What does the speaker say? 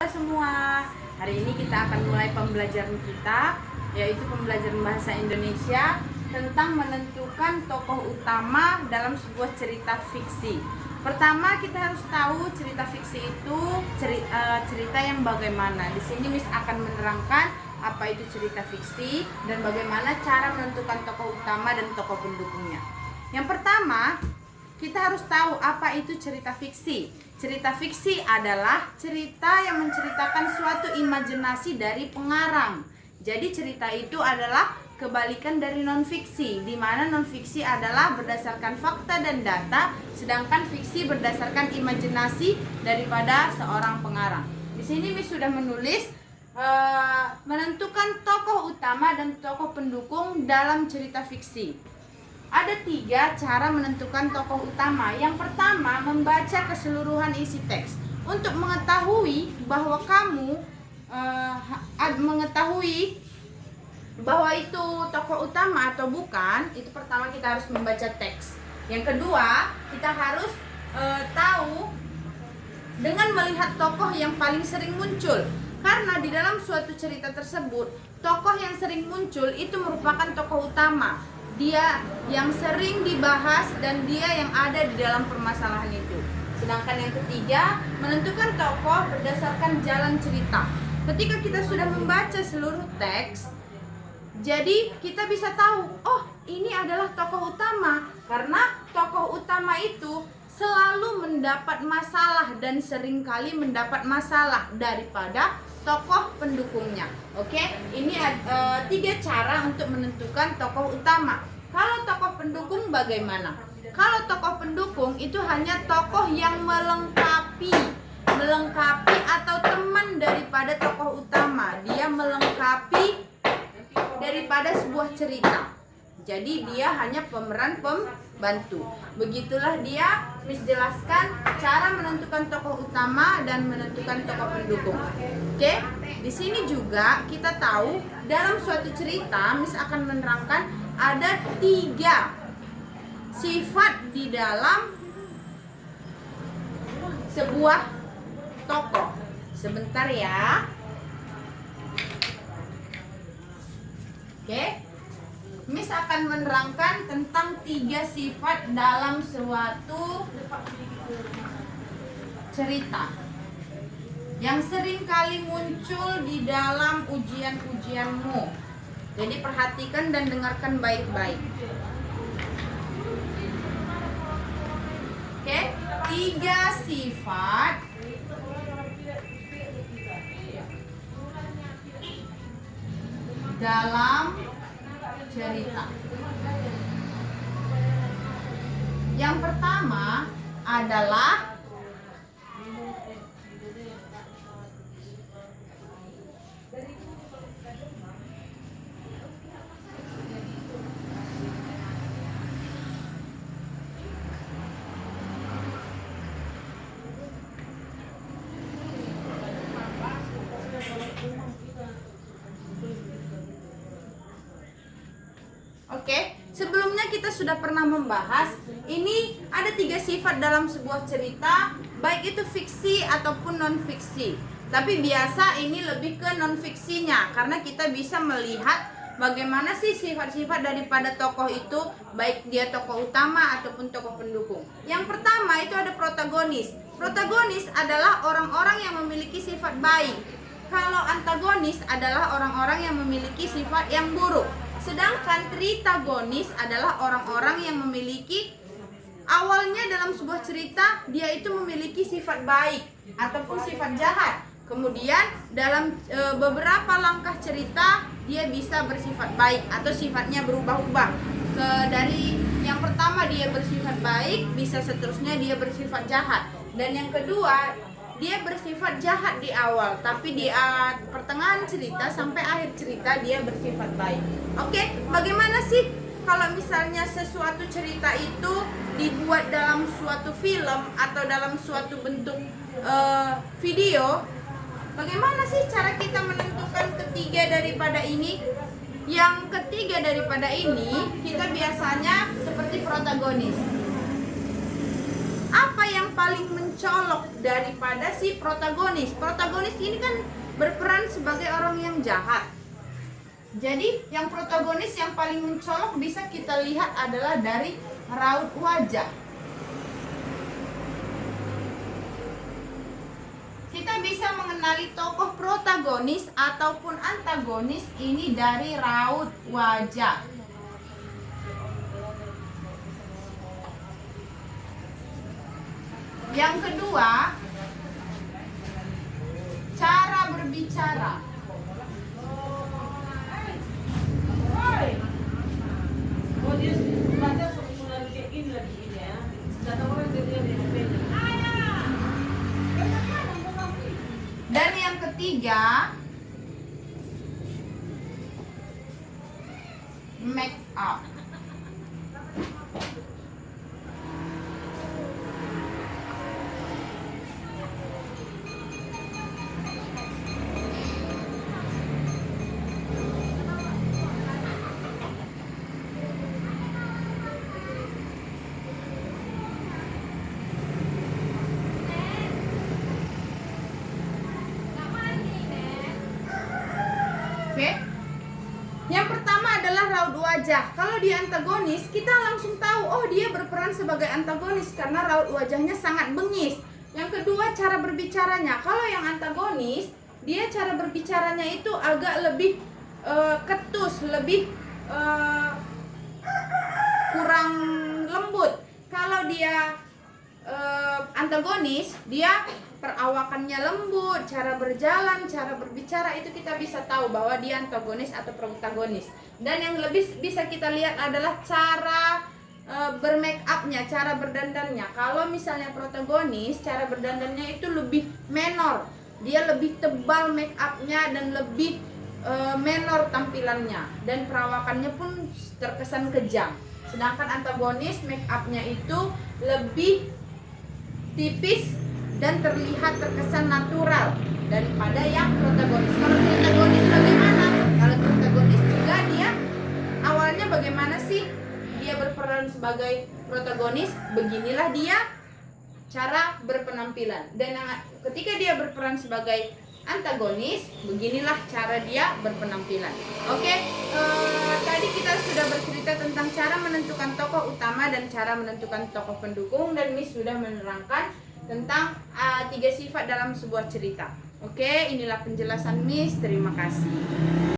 Semua, hari ini kita akan mulai pembelajaran kita, yaitu pembelajaran bahasa Indonesia tentang menentukan tokoh utama dalam sebuah cerita fiksi. Pertama, kita harus tahu cerita fiksi itu cerita yang bagaimana. Di sini Miss akan menerangkan apa itu cerita fiksi dan bagaimana cara menentukan tokoh utama dan tokoh pendukungnya. Yang pertama, kita harus tahu apa itu cerita fiksi. Cerita fiksi adalah cerita yang menceritakan suatu imajinasi dari pengarang. Jadi cerita itu adalah kebalikan dari non-fiksi, di mana non-fiksi adalah berdasarkan fakta dan data, sedangkan fiksi berdasarkan imajinasi daripada seorang pengarang. Di sini Miss sudah menulis menentukan tokoh utama dan tokoh pendukung dalam cerita fiksi. Ada 3 cara menentukan tokoh utama. Yang pertama, membaca keseluruhan isi teks. Untuk mengetahui bahwa kamu mengetahui bahwa itu tokoh utama atau bukan, itu pertama kita harus membaca teks. Yang kedua, kita harus tahu dengan melihat tokoh yang paling sering muncul. Karena di dalam suatu cerita tersebut, tokoh yang sering muncul itu merupakan tokoh utama. Dia yang sering dibahas dan dia yang ada di dalam permasalahan itu. Sedangkan yang ketiga, menentukan tokoh berdasarkan jalan cerita. Ketika kita sudah membaca seluruh teks, jadi kita bisa tahu, oh ini adalah tokoh utama. Karena tokoh utama itu selalu mendapat masalah dan seringkali mendapat masalah daripada tokoh pendukungnya. Oke, ini 3 cara untuk menentukan tokoh utama. Kalau tokoh pendukung bagaimana? Kalau tokoh pendukung itu hanya tokoh yang melengkapi atau teman daripada tokoh utama. Dia melengkapi daripada sebuah cerita. Jadi dia hanya pemeran pembantu. Begitulah dia Miss jelaskan cara menentukan tokoh utama dan menentukan tokoh pendukung. Oke? Di sini juga kita tahu dalam suatu cerita Miss akan menerangkan ada 3 sifat di dalam sebuah tokoh. Sebentar ya. Oke? Miss akan menerangkan tentang 3 sifat dalam suatu cerita yang sering kali muncul di dalam ujian-ujianmu. Jadi perhatikan dan dengarkan baik-baik. Oke, 3 sifat dalam cerita. Yang pertama adalah Oke, sebelumnya kita sudah pernah membahas ini ada 3 sifat dalam sebuah cerita, baik itu fiksi ataupun non-fiksi. Tapi biasa ini lebih ke non-fiksinya, karena kita bisa melihat bagaimana sih sifat-sifat daripada tokoh itu, baik dia tokoh utama ataupun tokoh pendukung. Yang pertama itu ada protagonis. Protagonis adalah orang-orang yang memiliki sifat baik. Kalau antagonis adalah orang-orang yang memiliki sifat yang buruk. Sedangkan tritagonis adalah orang-orang yang memiliki awalnya dalam sebuah cerita dia itu memiliki sifat baik ataupun sifat jahat. Kemudian dalam beberapa langkah cerita dia bisa bersifat baik atau sifatnya berubah-ubah. Dari yang pertama dia bersifat baik, bisa seterusnya dia bersifat jahat. Dan yang kedua dia bersifat jahat di awal, tapi di pertengahan cerita sampai akhir cerita dia bersifat baik. Oke, bagaimana sih kalau misalnya sesuatu cerita itu dibuat dalam suatu film atau dalam suatu bentuk video? Bagaimana sih cara kita menentukan ketiga daripada ini? Yang ketiga daripada ini kita biasanya seperti protagonis. Apa yang paling mencolok daripada si protagonis. Protagonis ini kan berperan sebagai orang yang jahat. Jadi yang protagonis yang paling mencolok bisa kita lihat adalah dari raut wajah. Kita bisa mengenali tokoh protagonis ataupun antagonis ini dari raut wajah. Yang kedua, cara berbicara. Dan yang ketiga, make up. Oke. Yang pertama adalah raut wajah. Kalau dia antagonis, kita langsung tahu oh dia berperan sebagai antagonis karena raut wajahnya sangat bengis. Yang kedua, cara berbicaranya. Kalau yang antagonis, dia cara berbicaranya itu agak lebih ketus, lebih kurang lembut. Kalau dia antagonis, dia perawakannya lembut, cara berjalan, cara berbicara itu kita bisa tahu bahwa dia antagonis atau protagonis. Dan yang lebih bisa kita lihat adalah cara bermake upnya, cara berdandannya. Kalau misalnya protagonis, cara berdandannya itu lebih menor, dia lebih tebal make upnya dan lebih menor tampilannya dan perawakannya pun terkesan kejam. Sedangkan antagonis make upnya itu lebih tipis dan terlihat terkesan natural daripada yang protagonis. Kalau protagonis bagaimana? Kalau protagonis juga dia awalnya bagaimana sih dia berperan sebagai protagonis? Beginilah dia cara berpenampilan. Dan ketika dia berperan sebagai antagonis, beginilah cara dia berpenampilan. Oke, tadi kita sudah bercerita tentang cara menentukan tokoh utama dan cara menentukan tokoh pendukung, dan Miss sudah menerangkan tentang 3 sifat dalam sebuah cerita. Oke, inilah penjelasan Miss. Terima kasih.